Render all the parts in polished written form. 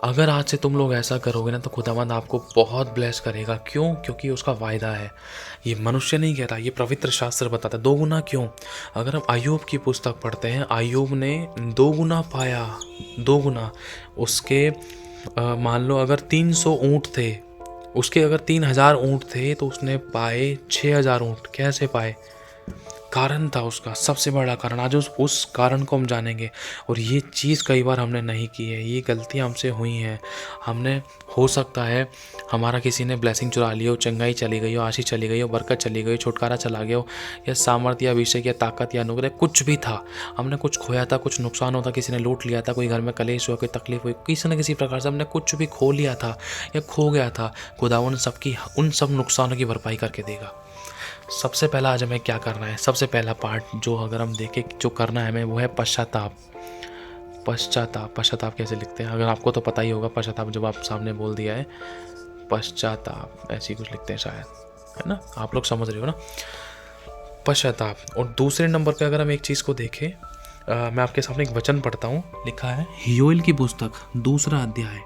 अगर आज से तुम लोग ऐसा करोगे ना तो खुदावंद आपको बहुत ब्लेस करेगा। क्यों? क्योंकि उसका वायदा है। ये मनुष्य नहीं कहता, ये पवित्र शास्त्र बताता है। दो गुना क्यों? अगर हम अय्यूब की पुस्तक पढ़ते हैं, अय्यूब ने दो गुना पाया। दो गुना उसके मान लो अगर 300 ऊँट थे, उसके अगर 3000 ऊँट थे तो उसने पाए 6000 ऊँट। कैसे पाए? कारण था उसका, सबसे बड़ा कारण। आज उस कारण को हम जानेंगे। और ये चीज़ कई बार हमने नहीं की है, ये गलतियाँ हमसे हुई हैं। हमने, हो सकता है हमारा किसी ने ब्लेसिंग चुरा ली हो, चंगाई चली गई हो, आशीष चली गई हो, बरकत चली गई हो, छुटकारा चला गया हो, या सामर्थ्य या अभिषेक या ताकत या अनुग्रह कुछ भी था। हमने कुछ खोया था, कुछ नुकसान होता, किसी ने लूट लिया था, कोई घर में कलेश हुआ, कोई तकलीफ हुई, किसी न किसी प्रकार से हमने कुछ भी खो लिया था या खो गया था। खुदावन सबकी उन सब नुकसानों की भरपाई करके देगा। सबसे पहला आज हमें क्या करना है? सबसे पहला पार्ट जो अगर हम देखें जो करना है हमें, वो है पश्चाताप। पश्चाताप, पश्चाताप कैसे लिखते हैं? अगर आपको तो पता ही होगा पश्चाताप, जब आप सामने बोल दिया है पश्चाताप, ऐसी कुछ लिखते हैं शायद, है ना? आप लोग समझ रहे हो ना? पश्चाताप। और दूसरे नंबर पे अगर हम एक चीज़ को देखें, मैं आपके सामने एक वचन पढ़ता हूँ। लिखा है योएल की पुस्तक 2 अध्याय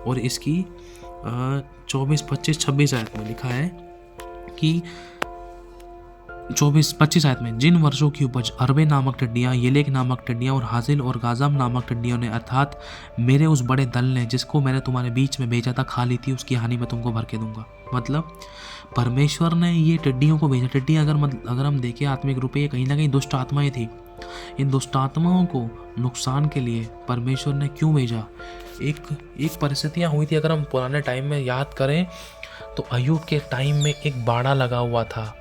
और इसकी 24, 25, 26 आयत में लिखा है कि 24-25 आयत में, जिन वर्षों की उपज अरबे नामक टिड्डियाँ, येलेक नामक टिड्डियाँ और हाजिल और गाजाम नामक टिड्डियों ने, अर्थात मेरे उस बड़े दल ने जिसको मैंने तुम्हारे बीच में भेजा था, खा ली थी, उसकी हानि मैं तुमको भर के दूंगा। मतलब परमेश्वर ने ये टिड्डियों को भेजा। टिड्डियाँ अगर हम देखें आत्मिक रूप, ये कहीं ना कहीं दुष्ट आत्माएं थी। इन दुष्ट आत्माओं को नुकसान के लिए परमेश्वर ने क्यों भेजा? एक परिस्थितियाँ हुई थी। अगर हम पुराने टाइम में याद करें तो अय्यूब के टाइम में एक बाड़ा लगा हुआ था।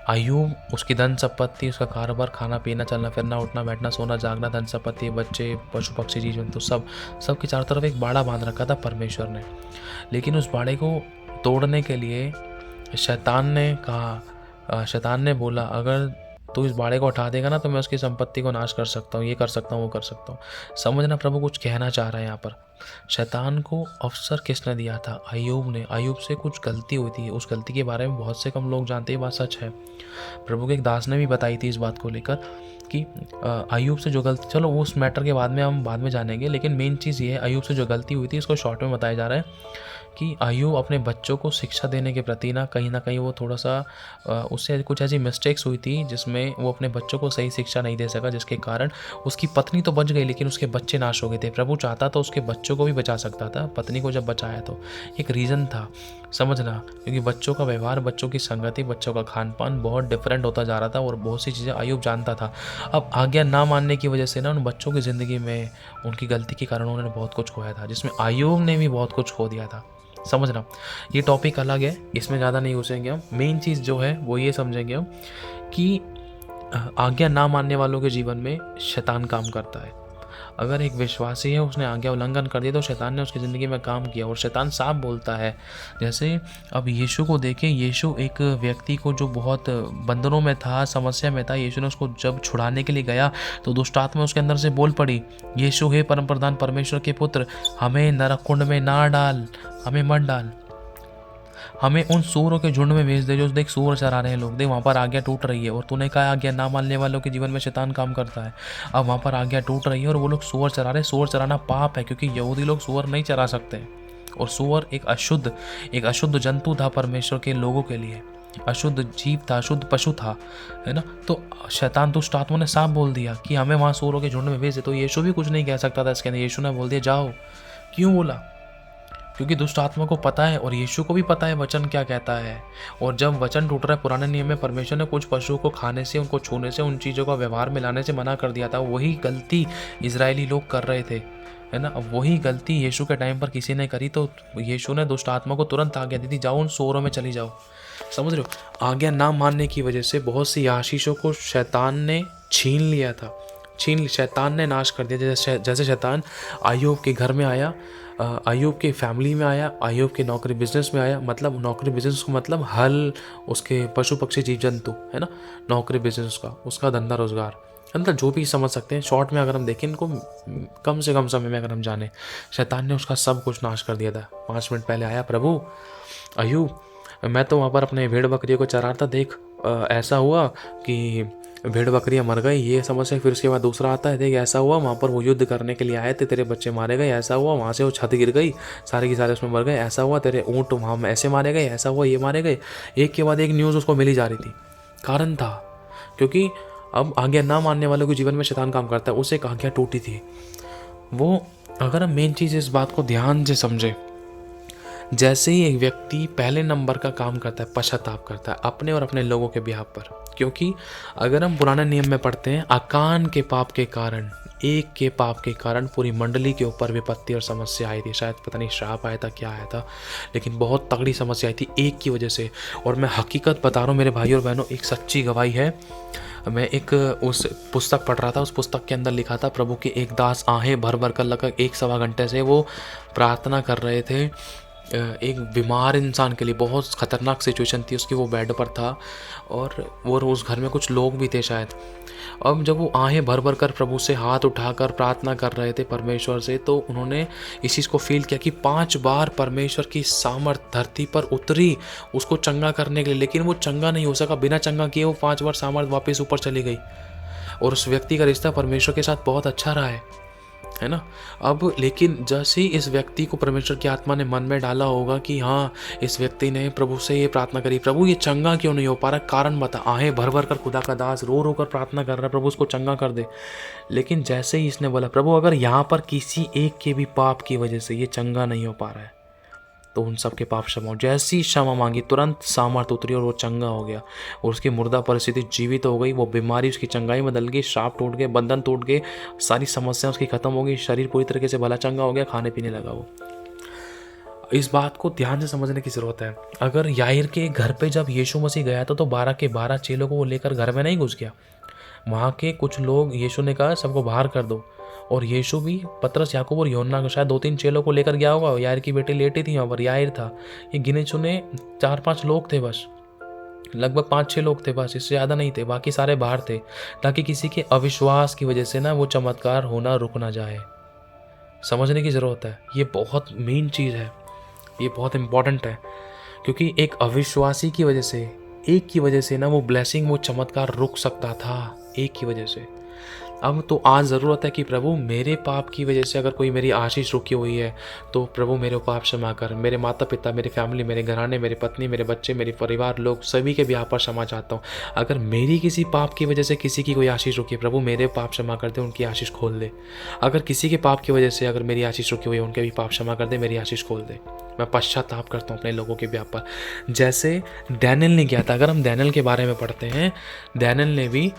अय्यूब, उसकी धन संपत्ति, उसका कारोबार, खाना पीना, चलना फिरना, उठना बैठना, सोना जागना, धन संपत्ति, बच्चे, पशु पक्षी, जीव जंतु, सबके चारों तरफ एक बाड़ा बांध रखा था परमेश्वर ने। लेकिन उस बाड़े को तोड़ने के लिए शैतान ने कहा, शैतान ने बोला, अगर तू इस बाड़े को हटा देगा ना तो मैं उसकी संपत्ति को नाश कर सकता हूँ, ये कर सकता हूँ, वो कर सकता हूँ। समझना, प्रभु कुछ कहना चाह रहा है यहाँ पर। शैतान को अवसर किसने दिया था? अय्यूब ने। अय्यूब से कुछ गलती हुई थी, उस गलती के बारे में बहुत से कम लोग जानते हैं, बात सच है। प्रभु के एक दास ने भी बताई थी इस बात को लेकर कि अय्यूब से जो गलती, चलो उस मैटर के बाद में हम बाद में जानेंगे, लेकिन मेन चीज़ ये है, अय्यूब से जो गलती हुई थी इसको शॉर्ट में बताया जा रहा है कि अय्यूब अपने बच्चों को शिक्षा देने के प्रति ना कहीं वो थोड़ा सा उससे कुछ ऐसी मिस्टेक्स हुई थी जिसमें वो अपने बच्चों को सही शिक्षा नहीं दे सका, जिसके कारण उसकी पत्नी तो बच गई लेकिन उसके बच्चे नाश हो गए थे। प्रभु चाहता तो उसके बच्चों को भी बचा सकता था, पत्नी को जब बचाया तो एक रीज़न था, समझना। क्योंकि बच्चों का व्यवहार, बच्चों की संगति, बच्चों का खान पान बहुत डिफरेंट होता जा रहा था और बहुत सी चीज़ें अय्यूब जानता था। अब आज्ञा ना मानने की वजह से ना उन बच्चों की ज़िंदगी में उनकी गलती के कारण उन्होंने बहुत कुछ खोया था, जिसमें अय्यूब ने भी बहुत कुछ खो दिया था। समझना, ये टॉपिक अलग है, इसमें ज़्यादा नहीं घुसेंगे हम। मेन चीज़ जो है वो ये समझेंगे हम कि आज्ञा ना मानने वालों के जीवन में शैतान काम करता है। अगर एक विश्वासी है, उसने आज्ञा उल्लंघन कर दिया तो शैतान ने उसकी ज़िंदगी में काम किया और शैतान साफ बोलता है। जैसे अब यीशु को देखें, यीशु एक व्यक्ति को जो बहुत बंधनों में था, समस्या में था, यीशु ने उसको जब छुड़ाने के लिए गया तो दुष्ट आत्मा उसके अंदर से बोल पड़ी, यीशु हे परम प्रधान परमेश्वर के पुत्र, हमें नरक कुंड में ना डाल, हमें मत डाल, हमें उन सूअरों के झुंड में भेज दे जो देख सूअर चरा रहे हैं लोग, देख वहाँ पर आज्ञा टूट रही है। और तूने कहा आज्ञा ना मानने वालों के जीवन में शैतान काम करता है। अब वहाँ पर आज्ञा टूट रही है और वो लोग सूअर चरा रहे हैं। सूअर चराना पाप है क्योंकि यहूदी लोग सूअर नहीं चरा सकते और सूअर एक अशुद्ध जंतु था परमेश्वर के लोगों के लिए, अशुद्ध जीव था, अशुद्ध पशु था, है ना। तो शैतान दुष्ट आत्मा ने साफ बोल दिया कि हमें वहाँ सूअरों के झुंड में भेज दे। तो यीशु भी कुछ नहीं कह सकता था इसके अंदर। यीशु ने बोल दिया जाओ। क्यों बोला? क्योंकि दुष्ट आत्मा को पता है और यीशु को भी पता है वचन क्या कहता है। और जब वचन टूट रहा है, पुराने नियम में परमेश्वर ने कुछ पशुओं को खाने से, उनको छूने से, उन चीज़ों का व्यवहार में लाने से मना कर दिया था। वही गलती इजरायली लोग कर रहे थे, है ना। अब वही गलती यीशु के टाइम पर किसी ने करी तो यीशु ने दुष्ट आत्मा को तुरंत आज्ञा दी थी, जाओ उन सूअरों में चली जाओ। समझ रहे हो? आज्ञा ना मानने की वजह से बहुत सी आशीषों को शैतान ने छीन लिया था, शैतान ने नाश कर दिया। जैसे शैतान अय्यूब के घर में आया, अय्यूब के फैमिली में आया, अय्यूब के नौकरी बिजनेस में आया। मतलब नौकरी बिजनेस को मतलब हल, उसके पशु पक्षी जीव जंतु, है ना। नौकरी बिजनेस का, उसका धंधा रोजगार, मतलब जो भी समझ सकते हैं। शॉर्ट में अगर हम देखें इनको, कम से कम समय में अगर हम जाने, शैतान ने उसका सब कुछ नाश कर दिया था। 5 मिनट पहले आया, प्रभु अय्यूब मैं तो वहाँ पर अपने भेड़ बकरियों को चरा था, देख ऐसा हुआ कि भेड़ बकरियां मर गई, ये समस्या। फिर उसके बाद दूसरा आता है, देख ऐसा हुआ वहाँ पर वो युद्ध करने के लिए आए थे, तेरे बच्चे मारे गए, ऐसा हुआ वहाँ से वो छत गिर गई, सारे के सारे उसमें मर गए, ऐसा हुआ तेरे ऊँट वहाँ में ऐसे मारे गए, ऐसा हुआ ये मारे गए। एक के बाद एक न्यूज़ उसको मिली जा रही थी। कारण था क्योंकि अब आज्ञा ना मानने वालों के जीवन में शैतान काम करता है, उसे एक आज्ञा टूटी थी वो। अगर हम मेन चीज़ इस बात को ध्यान से समझे, जैसे ही एक व्यक्ति पहले नंबर का काम करता है, पश्चाताप करता है अपने और अपने लोगों के बिहाफ पर। क्योंकि अगर हम पुराने नियम में पढ़ते हैं, अकान के पाप के कारण, एक के पाप के कारण पूरी मंडली के ऊपर विपत्ति और समस्या आई थी। शायद पता नहीं श्राप आया था, क्या आया था, लेकिन बहुत तगड़ी समस्या आई थी एक की वजह से। और मैं हकीकत बता रहा हूँ मेरे भाई और बहनों, एक सच्ची गवाही है। मैं एक उस पुस्तक पढ़ रहा था, उस पुस्तक के अंदर लिखा था, प्रभु के एक दास आहें भर भर कर लगभग 1-1.25 घंटे से वो प्रार्थना कर रहे थे एक बीमार इंसान के लिए। बहुत ख़तरनाक सिचुएशन थी उसकी, वो बेड पर था और उस घर में कुछ लोग भी थे शायद। अब जब वो आहें भर भर कर प्रभु से हाथ उठाकर प्रार्थना कर रहे थे परमेश्वर से, तो उन्होंने इस चीज़ को फील किया कि 5 बार परमेश्वर की सामर्थ धरती पर उतरी उसको चंगा करने के लिए, लेकिन वो चंगा नहीं हो सका। बिना चंगा किए वो 5 बार सामर्थ वापस ऊपर चली गई। और उस व्यक्ति का रिश्ता परमेश्वर के साथ बहुत अच्छा रहा है ना। अब लेकिन जैसे ही इस व्यक्ति को परमेश्वर की आत्मा ने मन में डाला होगा कि हाँ, इस व्यक्ति ने प्रभु से ये प्रार्थना करी, प्रभु ये चंगा क्यों नहीं हो पा रहा, कारण बता। आहें भर भर कर खुदा का दास रो रो कर प्रार्थना कर रहा है, प्रभु उसको चंगा कर दे। लेकिन जैसे ही इसने बोला, प्रभु अगर यहाँ पर किसी एक के भी पाप की वजह से ये चंगा नहीं हो पा रहा है, तो उन सब के पाप क्षमा हो। जैसी क्षमा मांगी, तुरंत सामर्थ उतरी और वो चंगा हो गया। और उसकी मुर्दा परिस्थिति जीवित हो गई। वो बीमारी उसकी चंगाई बदल गई, श्राप टूट गए, बंधन टूट गए, सारी समस्या उसकी खत्म हो गई, शरीर पूरी तरीके से भला चंगा हो गया, खाने पीने लगा वो। इस बात को ध्यान से समझने की ज़रूरत है। अगर याईर के घर पे जब यीशु मसीह गया था, तो 12 के 12 चेलों को वो लेकर घर में नहीं घुस गया। वहाँ के कुछ लोग, यीशु ने कहा सबको बाहर कर दो। और यीशु भी पतरस, याकूब और यूहन्ना को, शायद 2-3 चेलों को लेकर गया होगा। याईर की बेटी लेटी थी वहाँ पर, याईर था। ये गिने चुने 4-5 लोग थे बस, लगभग 5-6 लोग थे बस, इससे ज़्यादा नहीं थे। बाकी सारे बाहर थे, ताकि किसी के अविश्वास की वजह से ना वो चमत्कार होना रुक ना जाए। समझने की ज़रूरत है, ये बहुत मेन चीज़ है, ये बहुत इम्पॉर्टेंट है। क्योंकि एक अविश्वासी की वजह से, एक की वजह से ना वो ब्लेसिंग, वो चमत्कार रुक सकता था, एक की वजह से। अब तो आज ज़रूरत है कि प्रभु मेरे पाप की वजह से अगर कोई मेरी आशीष रुकी हुई है, तो प्रभु मेरे पाप क्षमा कर। मेरे माता पिता, मेरी फैमिली, मेरे घराने, मेरी पत्नी, मेरे बच्चे, मेरे परिवार लोग, सभी के ब्याह पर क्षमा चाहता हूँ। अगर मेरी किसी पाप की वजह से किसी की कोई आशीष रुकी है, प्रभु मेरे पाप क्षमा कर दे, उनकी आशीष खोल दे। अगर किसी के पाप की वजह से अगर मेरी आशीष रुकी हुई है, उनके भी पाप क्षमा कर दे, मेरी आशीष खोल दे। मैं पश्चाताप करता हूँ अपने लोगों के ब्याह पर, जैसे डैनियल ने किया था। अगर हम डैनियल के बारे में पढ़ते हैं, डैनियल ने भी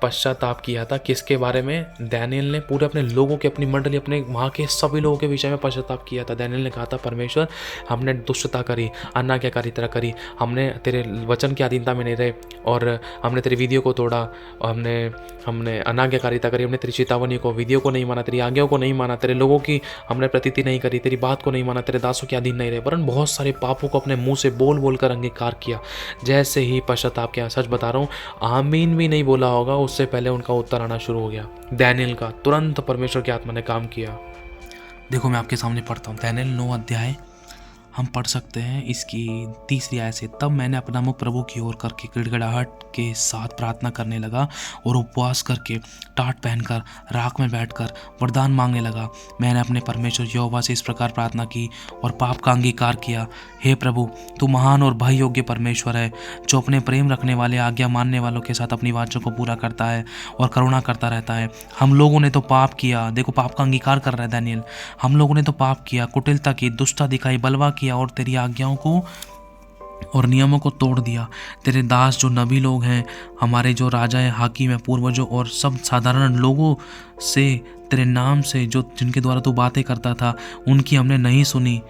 पश्चाताप किया था। किसके बारे में? डैनियल ने पूरे अपने लोगों के, अपनी मंडली, अपने वहाँ के सभी लोगों के विषय में पश्चाताप किया था। डैनियल ने कहा था, परमेश्वर हमने दुष्टता करी, अनाज्ञाकारिता करी, हमने तेरे वचन की अधीनता में नहीं रहे, और हमने तेरी विधियों को तोड़ा, और हमने अनाज्ञाकारिता करी, हमने तेरी चेतावनी को, विधियों को नहीं माना, तेरी आज्ञाओं को नहीं माना, तेरे लोगों की हमने प्रतीति नहीं करी, तेरी बात को नहीं माना, तेरे दासों के अधीन नहीं रहे, वरन बहुत सारे पापों को अपने मुंह से बोल बोल कर अंगीकार किया। जैसे ही पश्चाताप किया, सच बता रहा हूँ, आमीन भी नहीं बोला होगा, उससे पहले उनका उत्तर आना शुरू हो गया। डैनियल का तुरंत परमेश्वर की आत्मा ने काम किया। देखो मैं आपके सामने पढ़ता हूँ, डैनियल 9 अध्याय हम पढ़ सकते हैं, इसकी 3री आयत से। तब मैंने अपना मुख प्रभु की ओर करके गिड़गिड़ाहट के साथ प्रार्थना करने लगा और उपवास करके टाट पहनकर राख में बैठकर वरदान मांगने लगा। मैंने अपने परमेश्वर यहोवा से इस प्रकार प्रार्थना की और पाप का अंगीकार किया, हे प्रभु, तू महान और भय योग्य परमेश्वर है, जो अपने प्रेम रखने वाले, आज्ञा मानने वालों के साथ अपनी वाचों को पूरा करता है और करुणा करता रहता है। हम लोगों ने तो पाप किया, देखो पाप का अंगीकार कर रहा है डैनियल, हम लोगों ने तो पाप किया, कुटिलता की, दुष्टता दिखाई, बलवा किया और तेरी आज्ञाओं को और नियमों को तोड़ दिया। तेरे दास जो नबी लोग हैं, हमारे जो राजा है, हाकिम है, पूर्वजों और सब साधारण लोगों से तेरे नाम से जो जिनके द्वारा तू बातें करता था, उनकी हमने नहीं सुनी।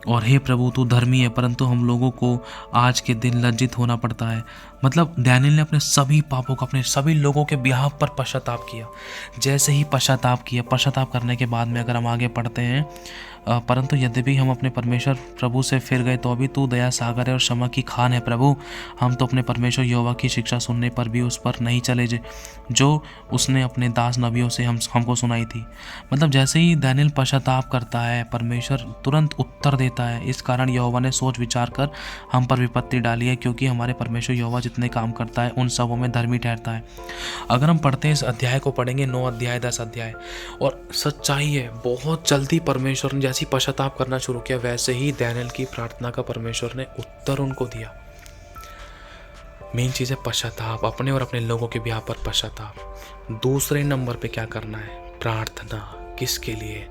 और हे प्रभु, तू धर्मी है, परंतु हम लोगों को आज के दिन लज्जित होना पड़ता है। मतलब डैनियल ने अपने सभी पापों का, अपने सभी लोगों के बिहाफ पर पश्चाताप किया। जैसे ही पश्चाताप किया, पश्चाताप करने के बाद में अगर हम आगे पढ़ते हैं, परंतु यद्यपि हम अपने परमेश्वर प्रभु से फिर गए तो भी तू दया सागर है और क्षमा की खान है प्रभु। हम तो अपने परमेश्वर यहोवा की शिक्षा सुनने पर भी उस पर नहीं चले जो उसने अपने दास नबियों से हमको सुनाई थी। मतलब जैसे ही दानियेल पश्चाताप करता है, परमेश्वर तुरंत उत्तर देता है। इस कारण यहोवा ने सोच विचार कर हम पर विपत्ति डाली है, क्योंकि हमारे परमेश्वर यहोवा जितने काम करता है उन सबों में धर्मी ठहरता है। अगर हम पढ़ते हैं, इस अध्याय को पढ़ेंगे, 9 अध्याय 10 अध्याय, और सच्चाई है बहुत जल्दी परमेश्वर ने जैसी पश्चाताप करना शुरू किया वैसे ही दानियेल की प्रार्थना का परमेश्वर ने उत्तर उनको दिया। मेन चीज़ है पश्चाताप, अपने और अपने लोगों के ब्याह पर पश्चाताप। दूसरे नंबर पे क्या करना है? प्रार्थना। किसके लिए?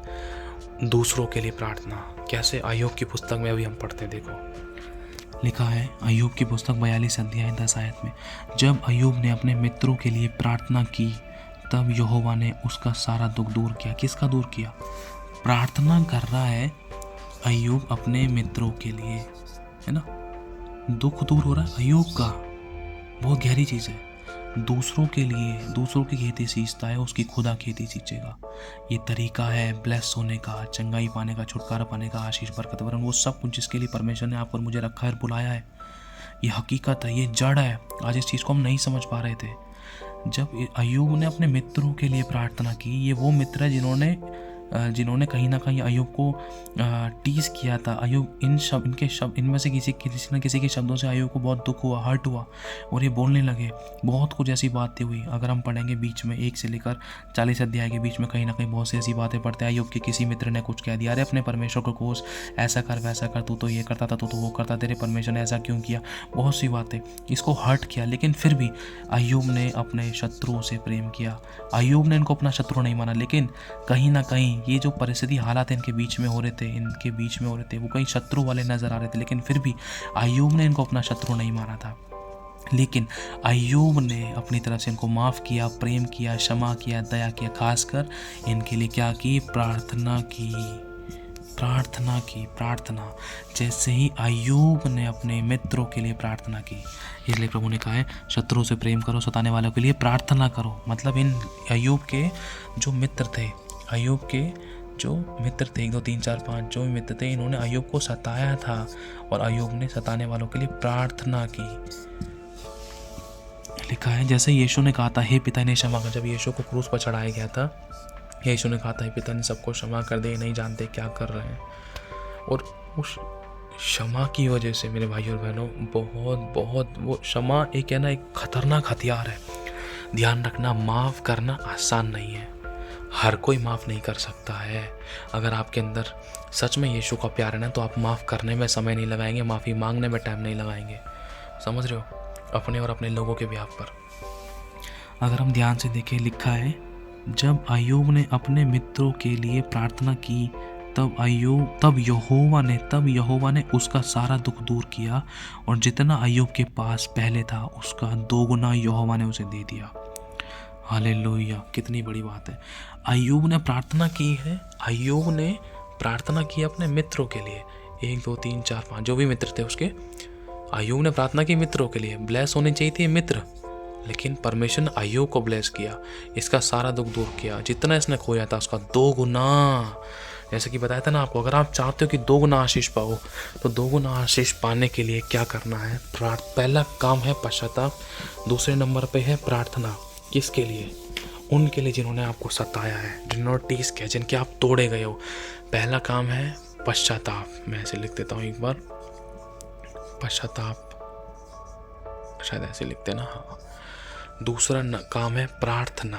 दूसरों के लिए प्रार्थना। कैसे? अय्यूब की पुस्तक में अभी हम पढ़ते हैं, देखो लिखा है अय्यूब की पुस्तक 42 अध्याय 10 आयत में, जब अय्यूब ने अपने मित्रों के लिए प्रार्थना की तब यहोवा ने उसका सारा दुख दूर किया। किसका दूर किया? प्रार्थना कर रहा है अय्यूब अपने मित्रों के लिए, है ना। दुख दूर हो रहा है अय्यूब का, बहुत गहरी चीज़ है। दूसरों के लिए, दूसरों की खेती सींचता है, उसकी खुदा खेती सींचेगा। ये तरीका है ब्लेस होने का, चंगाई पाने का, छुटकारा पाने का, आशीष बरकत वरन वो सब कुछ जिसके लिए परमेश्वर ने आपको और मुझे रखा है, बुलाया है। ये हकीकत है, ये जड़ है। आज इस चीज़ को हम नहीं समझ पा रहे थे। जब अय्यूब ने अपने मित्रों के लिए प्रार्थना की, ये वो मित्र है जिन्होंने कहीं ना कहीं अय्यूब को टीज किया था। अय्यूब इनमें से किसी न किसी के शब्दों से अय्यूब को बहुत दुख हुआ, हर्ट हुआ, और ये बोलने लगे। बहुत कुछ ऐसी बातें हुई। अगर हम पढ़ेंगे बीच में 1 से लेकर 40 अध्याय के बीच में कहीं ना कहीं बहुत सी ऐसी बातें पढ़ते हैं। अय्यूब के किसी मित्र ने कुछ कह दिया, अरे अपने परमेश्वर को कोस, ऐसा कर वैसा कर, तू तो ये करता था, तू तो वो करता, तेरे परमेश्वर ने ऐसा क्यों किया। बहुत सी बातें इसको हर्ट किया, लेकिन फिर भी अय्यूब ने अपने शत्रुओं से प्रेम किया। अय्यूब ने इनको अपना शत्रु नहीं माना, लेकिन कहीं ना कहीं ये जो परिस्थिति हालात इनके बीच में हो रहे थे, वो कहीं शत्रु वाले नजर आ रहे थे, लेकिन फिर भी अय्यूब ने इनको अपना शत्रु नहीं माना था। लेकिन अय्यूब ने अपनी तरफ से इनको माफ़ किया, प्रेम किया, क्षमा किया, दया किया। खासकर इनके लिए क्या की? प्रार्थना की। जैसे ही अय्यूब ने अपने मित्रों के लिए प्रार्थना की, इसलिए प्रभु ने कहा है शत्रुओं से प्रेम करो, सताने वालों के लिए प्रार्थना करो। मतलब इन अय्यूब के जो मित्र थे, 1 2 3 4 5 जो भी मित्र थे, इन्होंने अय्यूब को सताया था और अय्यूब ने सताने वालों के लिए प्रार्थना की। लिखा है जैसे यीशु ने कहा था, हे पिता इन्हें क्षमा कर। जब यीशु को क्रूस पर चढ़ाया गया था, यीशु ने कहा था, हे पिता ने सबको क्षमा कर दे, नहीं जानते क्या कर रहे हैं। और उस क्षमा की वजह से मेरे भाइयों और बहनों, बहुत वो क्षमा एक है ना, एक खतरनाक हथियार है। ध्यान रखना, माफ़ करना आसान नहीं है, हर कोई माफ़ नहीं कर सकता है। अगर आपके अंदर सच में यीशु का प्यार है ना, तो आप माफ़ करने में समय नहीं लगाएंगे, माफ़ी मांगने में टाइम नहीं लगाएंगे। समझ रहे हो? अपने और अपने लोगों के ब्याह पर अगर हम ध्यान से देखें, लिखा है जब अय्यूब ने अपने मित्रों के लिए प्रार्थना की तब यहोवा ने उसका सारा दुख दूर किया, और जितना अय्यूब के पास पहले था उसका 2 गुना यहोवा ने उसे दे दिया। हालेलुया! कितनी बड़ी बात है। अय्यूब ने प्रार्थना की है, अय्यूब ने प्रार्थना की अपने मित्रों के लिए। 1 2 3 4 5 जो भी मित्र थे उसके, अय्यूब ने प्रार्थना की मित्रों के लिए। ब्लेस होने चाहिए थे मित्र, लेकिन परमेश्वर ने अय्यूब को ब्लेस किया, इसका सारा दुख दूर किया। जितना इसने खोया था उसका 2 गुना। जैसे कि बताया था ना आपको, अगर आप चाहते हो कि 2 गुना आशीष पाओ, तो 2 गुना आशीष पाने के लिए क्या करना है? पहला काम है पश्चाताप, दूसरे नंबर पे है प्रार्थना। किसके लिए? उनके लिए जिन्होंने आपको सताया है, जिन्होंने टीस किया, जिनके आप तोड़े गए हो। पहला काम है पश्चाताप। मैं ऐसे लिख देता हूँ एक बार, पश्चाताप, शायद ऐसे लिखते ना, हाँ। दूसरा काम है प्रार्थना,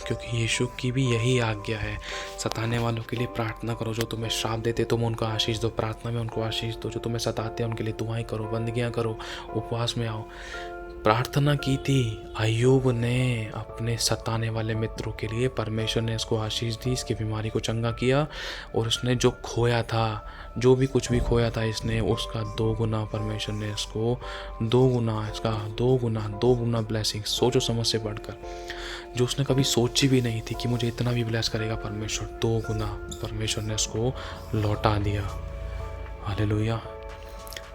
क्योंकि यीशु की भी यही आज्ञा है, सताने वालों के लिए प्रार्थना करो। जो तुम्हें श्राप देते तुम उनको आशीष दो, प्रार्थना में उनको आशीष दो। जो तुम्हें सताते हैं उनके लिए दुआएं करो, बंदगियां करो, उपवास में आओ। प्रार्थना की थी अय्यूब ने अपने सताने वाले मित्रों के लिए। परमेश्वर ने इसको आशीष दी, इसकी बीमारी को चंगा किया, और उसने जो खोया था, जो भी कुछ भी खोया था इसने, उसका 2 गुना परमेश्वर ने इसको 2 गुना ब्लेसिंग, सोचो समझ से बढ़कर, जो उसने कभी सोची भी नहीं थी कि मुझे इतना भी ब्लेस करेगा परमेश्वर। 2 गुना परमेश्वर ने इसको लौटा दिया। हालेलुया!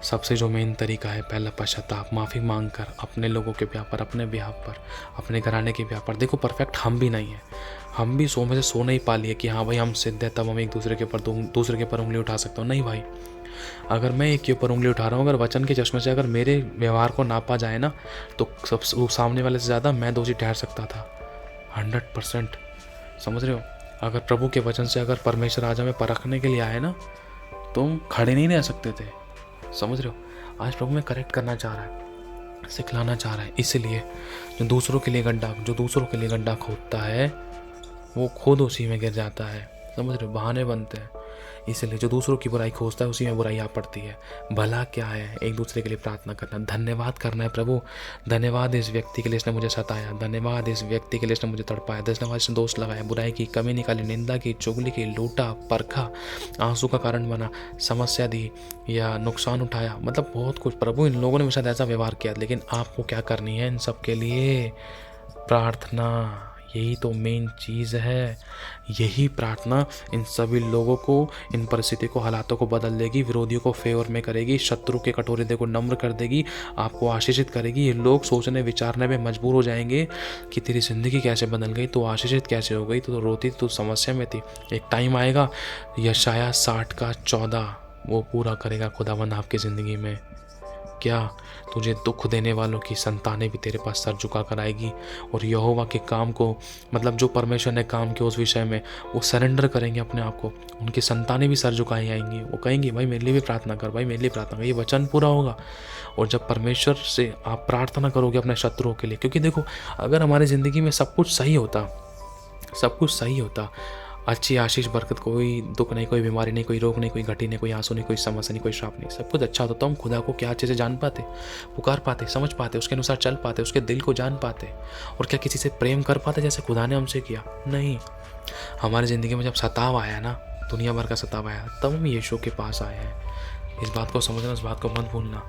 सबसे जो मेन तरीका है, पहला पश्चाताप, माफ़ी मांग कर अपने लोगों के ब्याह पर, अपने ब्याह पर, अपने घराने के ब्याह पर। देखो परफेक्ट हम भी नहीं हैं, हम भी 100 में से 100 नहीं पा लिए कि हाँ भाई हम सिद्ध है, तब हम एक दूसरे के ऊपर उंगली उठा सकते हो। नहीं भाई, अगर मैं एक के ऊपर उंगली उठा रहा हूँ, अगर वचन के चश्मे से अगर मेरे व्यवहार को नापा जाए ना, तो सब सामने वाले से ज़्यादा मैं दोषी ठहर सकता था 100%। समझ रहे हो? अगर प्रभु के वचन से अगर परमेश्वर आज हमें परखने के लिए आए ना, तो हम खड़े नहीं रह सकते थे। समझ रहे हो? आज प्रभु में करेक्ट करना चाह रहा है, सिखलाना चाह रहा है। इसलिए जो दूसरों के लिए गड्ढा खोदता है, वो खुद उसी में गिर जाता है। समझ रहे हो? बहाने बनते हैं। इसलिए जो दूसरों की बुराई खोजता है, उसी में बुराई आ पड़ती है। भला क्या है? एक दूसरे के लिए प्रार्थना करना, धन्यवाद करना है, प्रभु धन्यवाद इस व्यक्ति के लिए इसने मुझे सताया, धन्यवाद इस व्यक्ति के लिए इसने मुझे तड़पाया, धन्यवाद इसने दोष लगाया, बुराई की, कमी निकाली, निंदा की, चुगली की, लूटा, परखा, आंसू का कारण बना, समस्या दी या नुकसान उठाया, मतलब बहुत कुछ। प्रभु इन लोगों ने मेरे साथ ऐसा व्यवहार किया, लेकिन आपको क्या करनी है इन सब के लिए? प्रार्थना। यही तो मेन चीज़ है। यही प्रार्थना इन सभी लोगों को, इन परिस्थिति को, हालातों को बदल देगी, विरोधियों को फेवर में करेगी, शत्रु के कठोर हृदय को नम्र कर देगी, आपको आशीषित करेगी। ये लोग सोचने विचारने में मजबूर हो जाएंगे कि तेरी ज़िंदगी कैसे बदल गई, तो आशीषित कैसे हो गई, तो रोती तो समस्या में थी। एक टाइम आएगा, यशाया 60:14 वो पूरा करेगा खुदावंद आपकी ज़िंदगी में। क्या तुझे दुख देने वालों की संतानें भी तेरे पास सर झुका कर आएगी, और यहोवा के काम को, मतलब जो परमेश्वर ने काम किया उस विषय में, वो सरेंडर करेंगे अपने आप को, उनकी संतानें भी सर झुकाई आएंगी। वो कहेंगी भाई मेरे लिए भी प्रार्थना कर, भाई मेरे लिए प्रार्थना कर। ये वचन पूरा होगा। और जब परमेश्वर से आप प्रार्थना करोगे अपने शत्रुओं के लिए, क्योंकि देखो अगर हमारी ज़िंदगी में सब कुछ सही होता, अच्छी आशीष, बरकत, कोई दुख नहीं, कोई बीमारी नहीं, कोई रोग नहीं, कोई घटी नहीं, कोई आंसू नहीं, कोई समस्या नहीं, कोई श्राप नहीं, सब कुछ अच्छा होता, तो हम खुदा को क्या अच्छे से जान पाते, पुकार पाते, समझ पाते, उसके अनुसार चल पाते, उसके दिल को जान पाते, और क्या किसी से प्रेम कर पाते जैसे खुदा ने हमसे किया? नहीं। हमारी ज़िंदगी में जब सताव आया ना, दुनिया भर का सताव आया, तब हम यीशु के पास आए हैं। इस बात को समझना, इस बात को मत भूलना।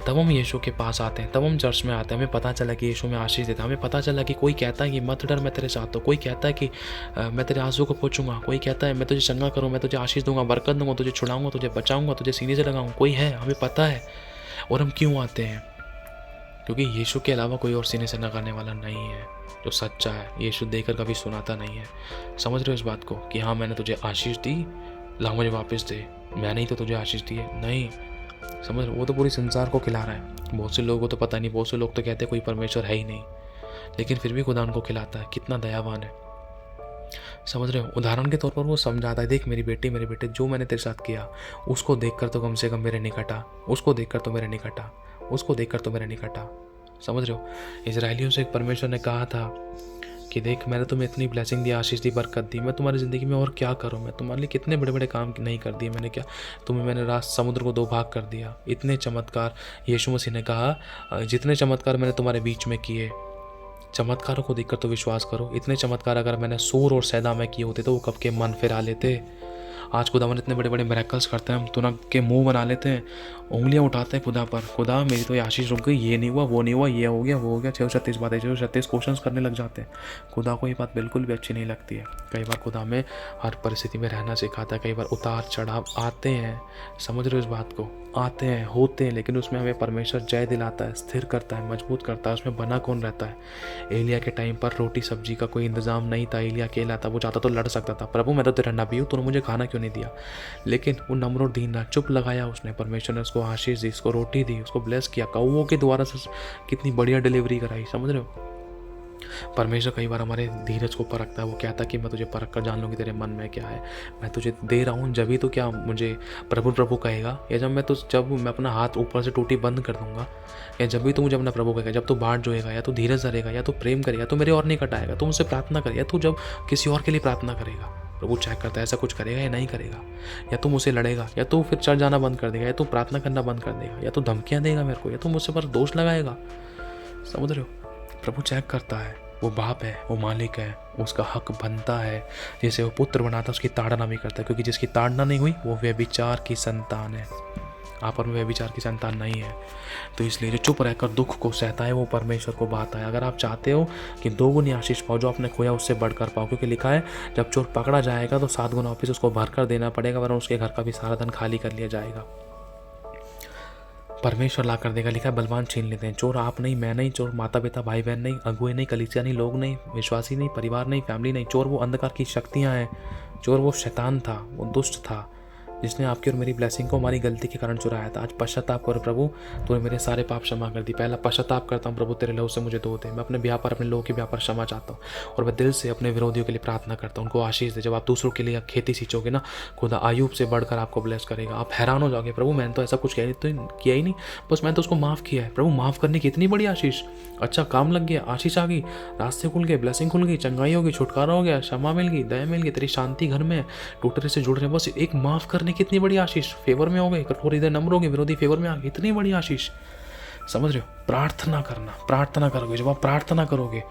तब हम यीशु के पास आते हैं, तब हम चर्च में आते हैं, हमें पता चला कि यीशु में आशीष देता है, हमें पता चला कि कोई कहता है कि मत डर, मैं तेरे साथ हूँ, कोई कहता है कि मैं तेरे आंसू को पोंछूंगा, कोई कहता है मैं तुझे चंगा करूँ, मैं तुझे आशीष दूंगा, बरकत दूंगा, तुझे छुड़ाऊंगा, तुझे बचाऊंगा, तुझे सीने से लगाऊंगा। कोई है, हमें पता है। और हम क्यों आते हैं? क्योंकि यीशु के अलावा कोई और सीने से लगाने वाला नहीं है जो सच्चा है। यीशु देकर कभी सुनाता नहीं है। समझ रहे हो इस बात को कि हाँ मैंने तुझे आशीष दी, ला मुझे वापस दे, मैंने ही तो तुझे आशीष दी है। नहीं, समझ रहे हो? वो तो पूरी संसार को खिला रहा है। बहुत से लोगों को तो पता नहीं, बहुत से लोग तो कहते हैं कोई परमेश्वर है ही नहीं, लेकिन फिर भी खुदा उनको खिलाता है। कितना दयावान है। समझ रहे हो? उदाहरण के तौर पर वो समझाता है, देख मेरी बेटी, मेरे बेटे, जो मैंने तेरे साथ किया उसको देखकर तो कम से कम मेरे निकट आ, उसको देखकर तो मेरे निकट आ, उसको देखकर तो मेरे निकट आ। समझ रहे हो? इजरायलियों से परमेश्वर ने कहा था कि देख मैंने तुम्हें इतनी ब्लेसिंग दी, आशीष दी, बरकत दी, मैं तुम्हारी ज़िंदगी में और क्या करूँ? मैं तुम्हारे लिए कितने बड़े बड़े काम नहीं कर दिए मैंने। क्या तुम्हें मैंने रात समुद्र को 2 भाग कर दिया। इतने चमत्कार यीशु मसीह ने कहा, जितने चमत्कार मैंने तुम्हारे बीच में किए, चमत्कारों को देखकर तो विश्वास करो। इतने चमत्कार अगर मैंने सूर और सैदा में किए होते तो वो कब के मन फिरा लेते। आज खुदावन इतने बड़े बड़े मिरेकल्स करते हैं, हम तुरंत के मुंह बना लेते हैं, उंगलियां उठाते हैं खुदा पर, खुदा मेरी तो ये आशीष रुक गई, ये नहीं हुआ, वो नहीं हुआ, ये हो गया, वो हो गया, 636 बातें, 636 क्वेश्चंस करने लग जाते हैं। खुदा को ये बात बिल्कुल भी अच्छी नहीं लगती है। कई बार खुदा में हर परिस्थिति में रहना सिखाता है। कई बार उतार चढ़ाव आते हैं, समझ रहे हो इस बात को, आते हैं, होते हैं, लेकिन उसमें हमें परमेश्वर जय दिलाता है, स्थिर करता है, मजबूत करता है। उसमें बना कौन रहता है? एलिया के टाइम पर रोटी सब्जी का कोई इंतजाम नहीं था, एलिया अकेला था, वो चाहता तो लड़ सकता था, प्रभु मैं तो तेरा नबी हूँ, तूने मुझे खाना क्यों नहीं दिया? लेकिन वो नम्र और दीन रहा, चुप लगाया उसने। परमेश्वर ने उसको आशीष दी, उसको रोटी दी, उसको ब्लेस किया, कौओं के द्वारा से कितनी बढ़िया डिलीवरी कराई। समझ रहे हो? परमेश्वर कई बार हमारे धीरज को परखता है। वो कहता है कि मैं तुझे परख कर जान लूँगी तेरे मन में क्या है, मैं तुझे दे रहा हूँ, जब ही तो क्या मुझे प्रभु प्रभु कहेगा, या जब मैं अपना हाथ ऊपर से टूटी बंद कर दूंगा, या जब भी तो मुझे अपना प्रभु कहेगा, जब तो बाट जोएगा, या तो धीरज धरेगा, या तो प्रेम करेगा, तो मेरे और नहीं कटाएगा, तो मुझसे प्रार्थना करेगा, तो जब किसी और के लिए प्रार्थना करेगा। प्रभु चेक करता है ऐसा कुछ करेगा या नहीं करेगा, या तो मुझसे लड़ेगा, या तो फिर चढ़ जाना बंद कर देगा, या तो प्रार्थना करना बंद कर देगा, या तो धमकियाँ देगा मेरे को, या तो मुझसे पर दोष लगाएगा। समझ रहे हो? प्रभु चेक करता है। वो बाप है, वो मालिक है, उसका हक बनता है। जैसे वो पुत्र बनाता है उसकी ताड़ना भी करता है, क्योंकि जिसकी ताड़ना नहीं हुई वो व्यभिचार की संतान है। आप और मैं व्यभिचार की संतान नहीं है। तो इसलिए जो चुप रहकर दुख को सहता है वो परमेश्वर को भाता है। अगर आप चाहते हो कि 2 गुनी आशीष पाओ, जो आपने खोया उससे बढ़कर पाओ, क्योंकि लिखा है जब चोर पकड़ा जाएगा तो 7 गुना वापिस उसको भर कर देना पड़ेगा, वरना उसके घर का भी सारा धन खाली कर लिया जाएगा। परमेश्वर ला कर देगा। लिखा है बलवान छीन लेते हैं। चोर आप नहीं, मैं नहीं, चोर माता पिता भाई बहन नहीं, अगुए नहीं, कलीसिया नहीं, लोग नहीं, विश्वासी नहीं, परिवार नहीं, फैमिली नहीं। चोर वो अंधकार की शक्तियाँ हैं। चोर वो शैतान था, वो दुष्ट था, जिसने आपकी और मेरी ब्लेसिंग को हमारी गलती के कारण चुराया था। आज पश्चाताप करो प्रभु, तूने मेरे सारे पाप क्षमा कर दी। पहला पश्चाताप करता हूँ प्रभु, तेरे लहू से मुझे धो दे। मैं अपने ब्याह पर, अपने लोगों के ब्याह पर क्षमा चाहता हूँ और मैं दिल से अपने विरोधियों के लिए प्रार्थना करता हूँ, उनको आशीष दे। जब आप दूसरों के लिए खेती सींचोगे ना, खुदा आयूब से बढ़कर आपको ब्लेस करेगा। आप हैरान हो जाओगे, प्रभु मैंने तो ऐसा कुछ किया ही नहीं, बस मैंने तो उसको माफ़ किया है। प्रभु माफ़ करने की इतनी बड़ी आशीष। अच्छा काम लग गया, आशीष आ गई, रास्ते खुल गए, ब्लेसिंग खुल गई, चंगाई हो गई, छुटकारा हो गया, क्षमा मिल गई, दया मिल गई, तेरी शांति घर में, टूटने से जुड़ रहे, बस एक माफ़ करने की इतनी बड़ी आशीष। फेवर में हो गए, कठोर इधर नम्र हो गए, विरोधी फेवर में आ गए, इतनी बड़ी आशीष। समझ रहे हो? प्रार्थना करना, प्रार्थना करोगे। जब आप प्रार्थना करोगे,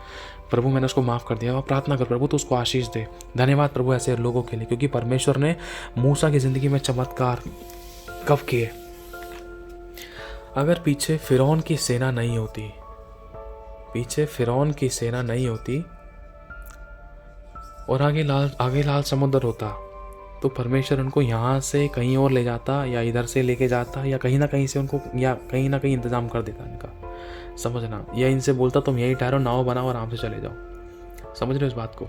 प्रभु मैंने उसको माफ़ कर दिया, आप प्रार्थना कर प्रभु तो उसको आशीष दे। धन्यवाद प्रभु ऐसे लोगों के लिए, क्योंकि परमेश्वर ने मूसा की ज़िंदगी में चमत्कार कब किए। अगर पीछे फिरौन की सेना नहीं होती, पीछे फिरौन की सेना नहीं होती और आगे लाल समुद्र होता, तो परमेश्वर उनको यहाँ से कहीं और ले जाता या इधर से लेके जाता या कहीं ना कहीं से उनको या कहीं ना कहीं इंतज़ाम कर देता इनका। समझना, या इनसे बोलता तुम यही ठहरो, नाव बनाओ, आराम से चले जाओ। समझ रहे हो इस बात को?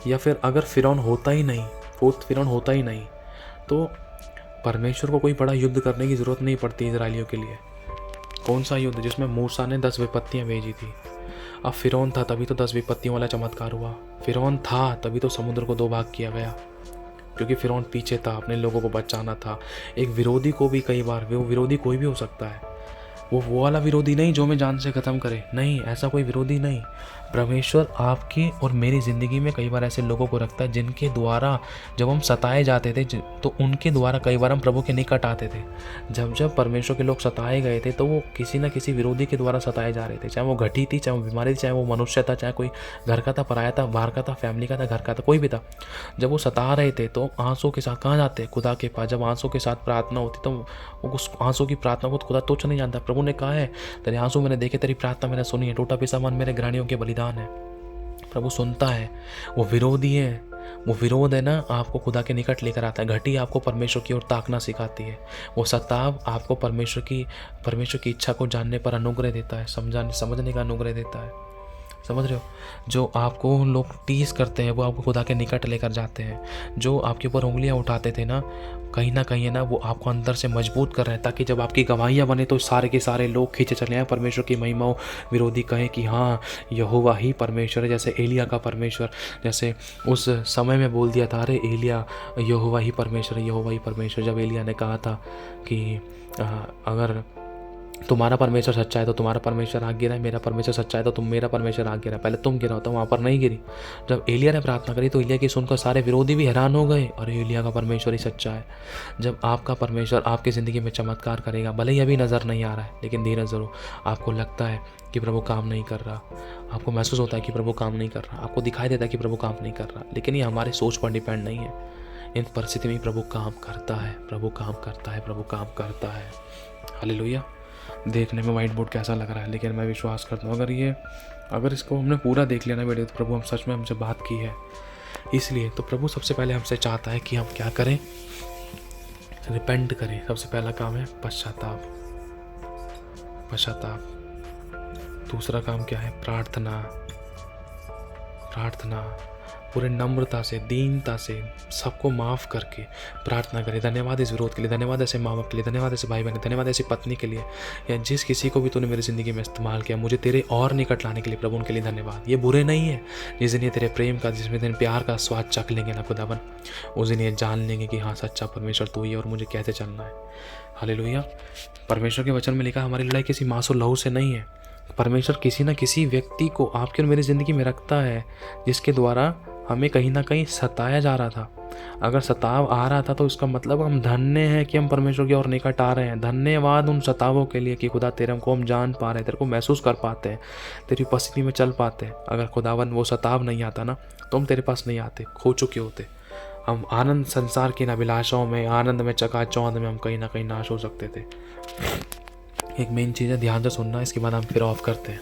या फिर अगर फिरौन होता ही नहीं, फिरौन होता ही नहीं, तो परमेश्वर को कोई बड़ा युद्ध करने की ज़रूरत नहीं पड़ती इजरायलियों के लिए। कौन सा युद्ध जिसमें मूसा ने 10 विपत्तियाँ भेजी थी। अब फिरौन था तभी तो 10 विपत्तियों वाला चमत्कार हुआ। फिरौन था तभी तो समुद्र को 2 भाग किया गया, क्योंकि फिरौन पीछे था, अपने लोगों को बचाना था। एक विरोधी को भी कई बार, वो विरोधी कोई भी हो सकता है, वो वाला विरोधी नहीं जो हमें जान से ख़त्म करे, नहीं, ऐसा कोई विरोधी नहीं। परमेश्वर आपकी और मेरी ज़िंदगी में कई बार ऐसे लोगों को रखता है जिनके द्वारा जब हम सताए जाते थे, तो उनके द्वारा कई बार हम प्रभु के निकट आते थे। जब परमेश्वर के लोग सताए गए थे, तो वो किसी न किसी विरोधी के द्वारा सताए जा रहे थे, चाहे वो घटी थी, चाहे वो बीमारी थी, चाहे वो मनुष्य था, चाहे कोई घर का था, पराया था, बाहर का था, फैमिली का था, घर का था, कोई भी था। जब वो सता रहे थे तो आंसू के साथ कहाँ जाते? खुदा के पास। जब आंसू के साथ प्रार्थना होती तो उस आंसू की प्रार्थना को खुदा तुच्छ नहीं जानता। प्रभु ने कहा है तेरे आंसू मैंने देखे, तेरी प्रार्थना मैंने सुनी है, टूटा पिसा मन मेरे घरानियों के बलिदान है। प्रभु सुनता है। वो विरोधी है, वो विरोध है ना, आपको खुदा के निकट लेकर आता है। घटी आपको परमेश्वर की ओर ताकना सिखाती है। वो सताव आपको परमेश्वर की इच्छा को जानने पर अनुग्रह देता है, समझने का अनुग्रह देता है। समझ रहे हो? जो आपको लोग टीस करते हैं वो आपको खुदा के निकट लेकर जाते हैं। जो आपके ऊपर उंगलियां उठाते थे ना, कहीं ना कहीं है ना, वो आपको अंदर से मजबूत कर रहे हैं, ताकि जब आपकी गवाहियाँ बने तो सारे के सारे लोग खींचे चले आए, परमेश्वर की महिमा हो, विरोधी कहें कि हाँ यहोवा ही परमेश्वर है। जैसे एलिया का परमेश्वर, जैसे उस समय में बोल दिया था, अरे एलिया यहोवा ही परमेश्वर है, यहोवा ही परमेश्वर। जब एलिया ने कहा था कि अगर तुम्हारा परमेश्वर सच्चा है तो तुम्हारा परमेश्वर आग गिरा है, मेरा परमेश्वर सच्चा है तो मेरा परमेश्वर आग गिरा। पहले तुम गिरा, तो वहाँ पर नहीं गिरी। जब एलिया ने प्रार्थना करी तो एलिया की सुनकर सारे विरोधी भी हैरान हो गए, और एलिया का परमेश्वर ही सच्चा है। जब आपका परमेश्वर आपकी ज़िंदगी में चमत्कार करेगा, भले ही अभी नज़र नहीं आ रहा है, लेकिन धीरे ज़रूर आपको लगता है कि प्रभु काम नहीं कर रहा, आपको महसूस होता है कि प्रभु काम नहीं कर रहा, आपको दिखाई देता है कि प्रभु काम नहीं कर रहा, लेकिन ये हमारे सोच पर डिपेंड नहीं है। इन परिस्थिति में प्रभु काम करता है, प्रभु काम करता है, प्रभु काम करता है। हालेलुया। देखने में वाइट बोर्ड कैसा लग रहा है, लेकिन मैं विश्वास करता हूँ अगर इसको हमने पूरा देख लिया ना वीडियो, तो प्रभु हम सच में हमसे बात की है। इसलिए तो प्रभु सबसे पहले हमसे चाहता है कि हम क्या करें? रिपेंट करें। सबसे पहला काम है पश्चाताप। दूसरा काम क्या है? प्रार्थना। पूरे नम्रता से, दीनता से, सबको माफ़ करके प्रार्थना करें। धन्यवाद इस विरोध के लिए, धन्यवाद ऐसे माँ बाप के लिए, धन्यवाद ऐसे भाई बहन, धन्यवाद ऐसी पत्नी के लिए, या जिस किसी को भी तूने मेरी ज़िंदगी में इस्तेमाल किया मुझे तेरे और निकट लाने के लिए, प्रभु उनके लिए धन्यवाद। ये बुरे नहीं है। जिस दिन ये तेरे प्रेम का, जिसमें दिन प्यार का स्वाद चख लेंगे ना खुदावन, उस दिन ये जान लेंगे कि हाँ सच्चा परमेश्वर तू ही है और मुझे कैसे चलना है। हालेलुया। परमेश्वर के वचन में लिखा, हमारी लड़ाई किसी मांस और लहू से नहीं है। परमेश्वर किसी न किसी व्यक्ति को आपके और मेरी ज़िंदगी में रखता है, जिसके द्वारा हमें कहीं ना कहीं सताया जा रहा था। अगर सताव आ रहा था तो इसका मतलब हम धन्य हैं कि हम परमेश्वर की ओर निकट आ रहे हैं। धन्यवाद उन सतावों के लिए कि खुदा तेरे हमको हम जान पा रहे हैं, तेरे को महसूस कर पाते हैं, तेरी उपस्थिति में चल पाते हैं। अगर खुदावन वो सताव नहीं आता ना, तो हम तेरे पास नहीं आते, खो चुके होते। हम आनंद संसार की अभिलाषाओं में, आनंद में, चकाचौंध में हम कहीं ना कहीं नाश हो सकते थे। एक मेन चीज़ है, ध्यान से सुनना, इसके बाद हम फिर ऑफ करते हैं।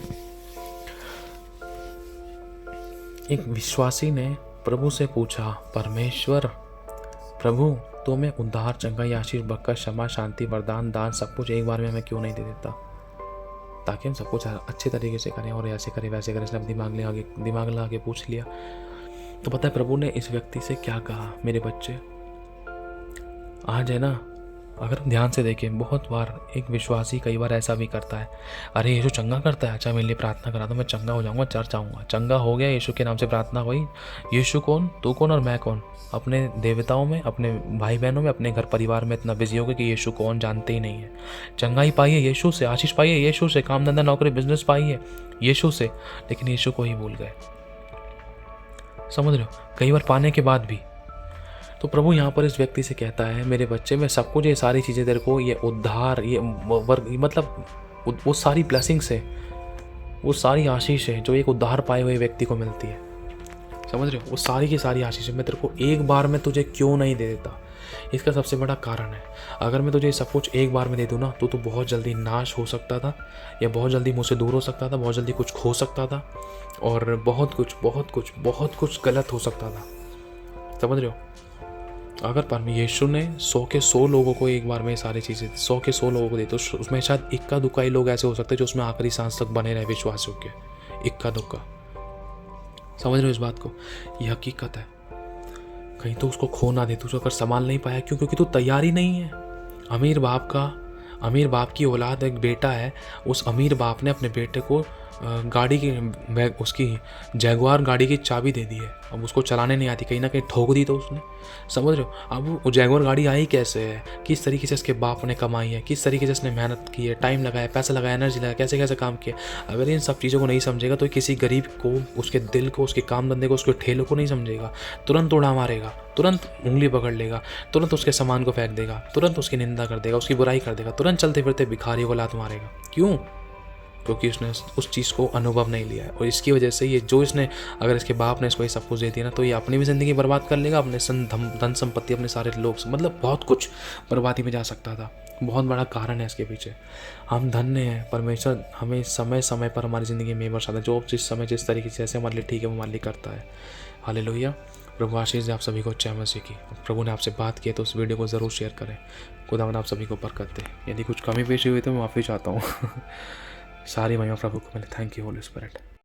एक विश्वासी ने प्रभु से पूछा, परमेश्वर प्रभु तो हमें उद्धार, चंगाई, आशीष, बरकत, क्षमा, शांति, वरदान, दान सब कुछ एक बार में हमें क्यों नहीं दे देता, ताकि हम सब कुछ अच्छे तरीके से करें। और ऐसे करें वैसे करें, इसने दिमाग लगा के पूछ लिया। तो पता है प्रभु ने इस व्यक्ति से क्या कहा, मेरे बच्चे आज है ना, अगर हम ध्यान से देखें, बहुत बार एक विश्वासी कई बार ऐसा भी करता है, अरे यीशु चंगा करता है, अच्छा मेरे लिए प्रार्थना करा दो, मैं चंगा हो जाऊंगा, चर्च आऊँगा। चंगा हो गया, यीशु के नाम से प्रार्थना हुई। यीशु कौन, तू कौन और मैं कौन, अपने देवताओं में, अपने भाई बहनों में, अपने घर परिवार में इतना बिजी हो गए कि यीशु कौन जानते ही नहीं है। चंगाई पाइए यीशु से, आशीष पाइए यीशु से, काम धंधा नौकरी बिजनेस पाइए यीशु से, लेकिन यीशु को ही भूल गए। समझ रहे हो, कई बार पाने के बाद भी। तो प्रभु यहाँ पर इस व्यक्ति से कहता है, मेरे बच्चे मैं सब कुछ, ये सारी चीज़ें तेरे को, ये उद्धार, ये वर्ग, मतलब वो सारी ब्लेसिंग्स है, वो सारी आशीष है जो एक उद्धार पाए हुए व्यक्ति को मिलती है। समझ रहे हो, वो सारी की सारी आशीष है, मैं तेरे को एक बार में तुझे क्यों नहीं दे देता। इसका सबसे बड़ा कारण है, अगर मैं तुझे सब कुछ एक बार में दे दूँ ना, तो तू बहुत जल्दी नाश हो सकता था, या बहुत जल्दी मुझसे दूर हो सकता था, बहुत जल्दी कुछ खो सकता था, और बहुत कुछ गलत हो सकता था। समझ रहे हो, अगर परमेश्वर यीशु ने 100 के 100 लोगों को एक बार में सारी चीज़ें 100 के 100 लोगों को दी, तो उसमें शायद इक्का दुक्का ही लोग ऐसे हो सकते हैं जो उसमें आखिरी सांस तक बने रहे विश्वासियों के, इक्का दुक्का। समझ रहे हो इस बात को, ये हकीकत है। कहीं तो उसको खो ना दे, तू अगर संभाल नहीं पाया, क्यों, क्योंकि तू तैयार ही नहीं है। अमीर बाप की औलाद एक बेटा है, उस अमीर बाप ने अपने बेटे को गाड़ी की, उसकी जैगुआर गाड़ी की चाबी दे दी है, अब उसको चलाने नहीं आती, कहीं ना कहीं ठोक दी तो उसने। समझ रहे हो, अब वो जैगुआर गाड़ी आई कैसे है, किस तरीके से उसके बाप ने कमाई है, किस तरीके से उसने मेहनत की है, टाइम लगाया, पैसा लगाया, एनर्जी लगाया, कैसे कैसे काम किया। अगर इन सब चीज़ों को नहीं समझेगा तो किसी गरीब को, उसके दिल को, उसके काम धंधे को, उसके ठेलों को नहीं समझेगा, तुरंत उड़ा मारेगा, तुरंत उंगली पकड़ लेगा, तुरंत उसके सामान को फेंक देगा, तुरंत उसकी निंदा कर देगा, उसकी बुराई कर देगा, तुरंत चलते फिरते भिखारियों को लात मारेगा। क्यों, क्योंकि उसने उस चीज़ को अनुभव नहीं लिया है। और इसकी वजह से ये जो इसने, अगर इसके बाप ने इसको ये सब कुछ दे दिया ना, तो ये अपनी भी ज़िंदगी बर्बाद कर लेगा, अपने धन संपत्ति, अपने सारे लोग, मतलब बहुत कुछ बर्बादी में जा सकता था। बहुत बड़ा कारण है इसके पीछे। हम धन्य हैं, परमेश्वर हमें समय समय पर हमारी ज़िंदगी में बरसाता है, जो जिस समय जिस तरीके से जैसे हमारे लिए ठीक है वो हमारे लिए करता है। हालेलुया। प्रभु आशीष दे आप सभी को, जय मसीह की। प्रभु ने आपसे बात की है तो उस वीडियो को ज़रूर शेयर करें। खुदावंद आप सभी को बरकत दे। यदि कुछ कमी पेशी हुई तो मैं माफ़ी चाहता हूँ। सारी महिमा प्रभु को मिले। Thank you Holi spirit.